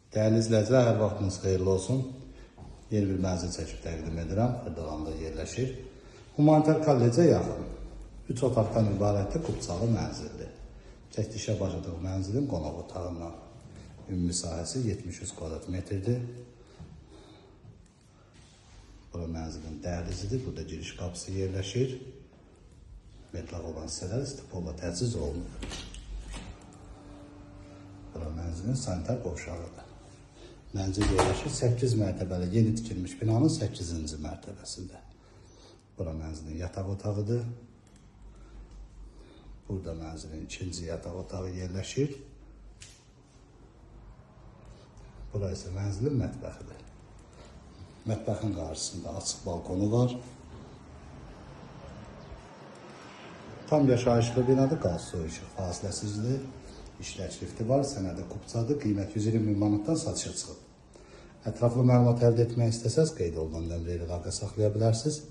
Dəyərli izləyicilər, hər vaxtınız xeyirli olsun. Yeni bir mənzil çəkib təqdim edirəm. Xırdalanda yerləşir. Humanitar kollecə yaxın 3 otaqdan ibarətli Qubçalı mənzildir. Çəkilişə başladıq mənzilin qonaq otağından. Ümumi sahəsi 73 kvadrat metrdir. Bura mənzilin dəhlizidir. Burada giriş qapısı yerləşir. Metlaq olan hissələr stipolla təchiz olunur. Bura mənzilin sanitar qovşağıdır. Mənzil yerləşir 8 mərtəbəli yeni tikilmiş binanın 8-ci mərtəbəsində. Bura mənzilin yataq otağıdır. Burada mənzilin ikinci yataq otağı yerləşir. Bura isə mənzilin mətbəxidir. Mətbəxin qarşısında açıq balkonu var. Tam yaşayışlı binadır, qaz su işıq fasiləsizdir. İşləç lifti var, sənədə Qubçadır, qiymət 120 min manatdan satışa çıxıb. Ətraflı məlumat əldə etmək istəsəz, qeyd olunan nömrə ilə əlaqə saxlaya bilərsiniz.